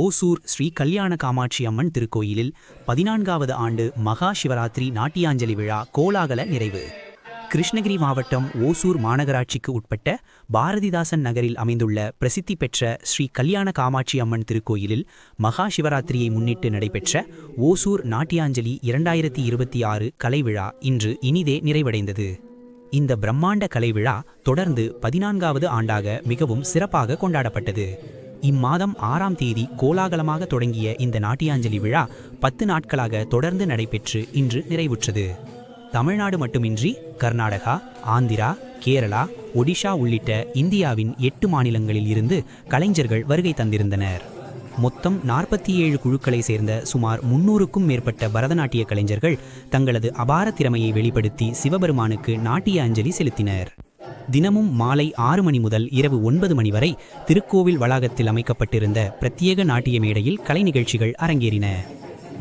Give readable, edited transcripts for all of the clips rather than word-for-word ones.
ஓசூர் ஸ்ரீ கல்யாண காமாட்சி அம்மன் திருக்கோயிலில் 14வது ஆண்டு மகா சிவராத்திரி நாட்டியாஞ்சலி விழா கோலாகல நிறைவு. கிருஷ்ணகிரி மாவட்டம் ஓசூர் மாநகராட்சிக்கு உட்பட்ட பாரதிதாசன் நகரில் அமைந்துள்ள பிரசித்தி பெற்ற ஸ்ரீ கல்யாண காமாட்சி அம்மன் திருக்கோயிலில் மகா சிவராத்திரியை முன்னிட்டு நடைபெற்ற ஓசூர் நாட்டியாஞ்சலி 2026 கலைவிழா இன்று இனிதே நிறைவடைந்தது. இந்த பிரம்மாண்ட கலைவிழா தொடர்ந்து 14வது ஆண்டாக மிகவும் சிறப்பாக கொண்டாடப்பட்டது. இம்மாதம் 6ஆம் தேதி கோலாகலமாக தொடங்கிய இந்த நாட்டியாஞ்சலி விழா 10 நாட்களாக தொடர்ந்து நடைபெற்று இன்று நிறைவுற்றது. தமிழ்நாடு மட்டுமின்றி கர்நாடகா, ஆந்திரா, கேரளா, ஒடிஷா உள்ளிட்ட இந்தியாவின் 8 மாநிலங்களில் இருந்து கலைஞர்கள் வருகை தந்திருந்தனர். மொத்தம் 47 குழுக்களை சேர்ந்த சுமார் 300க்கும் மேற்பட்ட பரதநாட்டிய கலைஞர்கள் தங்களது அபார திறமையை வெளிப்படுத்தி சிவபெருமானுக்கு நாட்டிய அஞ்சலி செலுத்தினர். தினமும் மாலை 6 மணி முதல் இரவு 9 மணி வரை திருக்கோவில் வளாகத்தில் அமைக்கப்பட்டிருந்த பிரத்யேக நாட்டிய மேடையில் கலை நிகழ்ச்சிகள் அரங்கேறின.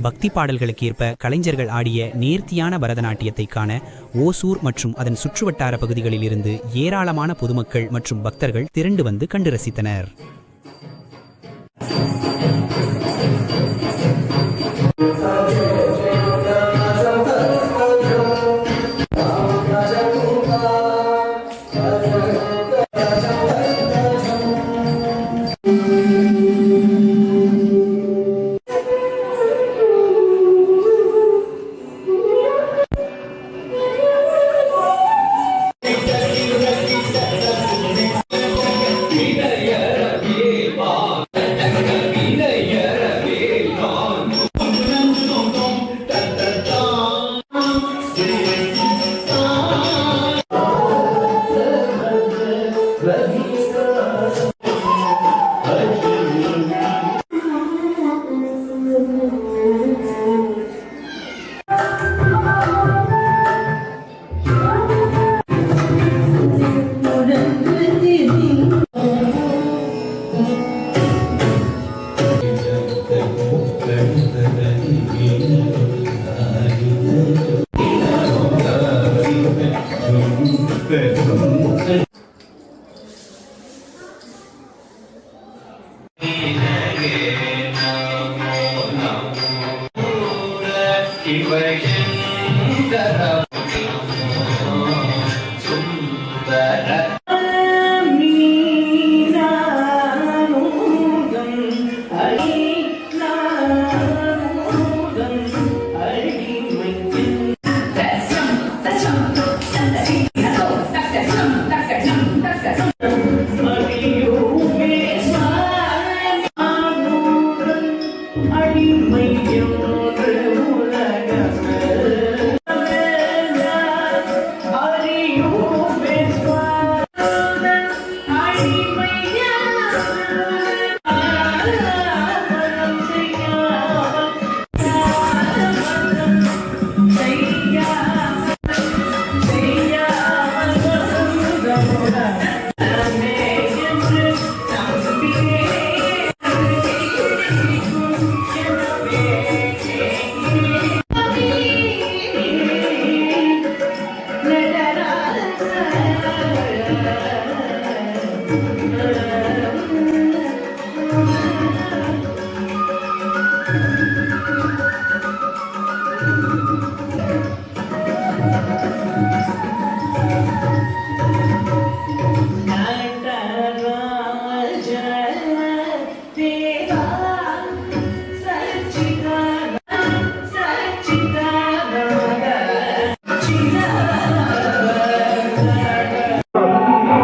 பக்தி பாடல்களுக்கேற்ப கலைஞர்கள் ஆடிய நேர்த்தியான பரதநாட்டியத்தை காண ஓசூர் மற்றும் அதன் சுற்றுவட்டார பகுதிகளில் இருந்து ஏராளமான பொதுமக்கள் மற்றும் பக்தர்கள் திரண்டு வந்து கண்டு ரசித்தனர்.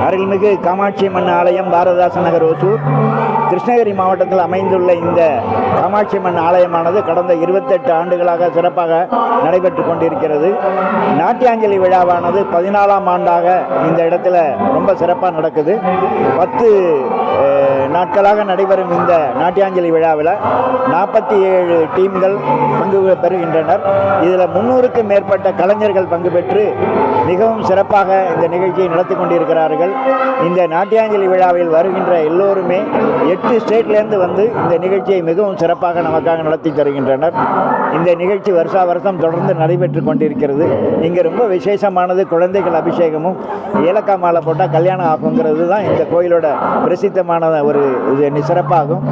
அருள்மிகு காமாட்சி அம்மன் ஆலயம் பாரதிதாசன் நகர் ஓசூர் கிருஷ்ணகிரி மாவட்டத்தில் அமைந்துள்ள இந்த காமாட்சி அம்மன் ஆலயமானது கடந்த 28 ஆண்டுகளாக சிறப்பாக நடைபெற்று கொண்டிருக்கிறது. நாட்டியாஞ்சலி விழாவானது 14ஆம் ஆண்டாக இந்த இடத்துல ரொம்ப சிறப்பாக நடக்குது. 10 நாட்களாக நடைபெறும் இந்த நாட்டியாஞ்சலி விழாவில் 47 டீம்கள் பங்கு பெறுகின்றனர். இதில் 300க்கும் மேற்பட்ட கலைஞர்கள் பங்கு பெற்று மிகவும் சிறப்பாக இந்த நிகழ்ச்சியை நடத்தி கொண்டிருக்கிறார்கள். இந்த நாட்டியாஞ்சலி விழாவில் வருகின்ற எல்லோருமே 8 ஸ்டேட்லேருந்து வந்து இந்த நிகழ்ச்சியை மிகவும் சிறப்பாக நமக்காக நடத்தி தருகின்றனர். இந்த நிகழ்ச்சி வருஷா வருஷம் தொடர்ந்து நடைபெற்று கொண்டிருக்கிறது. இங்கே ரொம்ப விசேஷமானது குழந்தைகள் அபிஷேகமும் ஏலக்காய் மாலை போட்டால் கல்யாணம் ஆகுங்கிறது தான் இந்த கோயிலோட பிரசித்தமான ஒரு சிறப்பாகும்.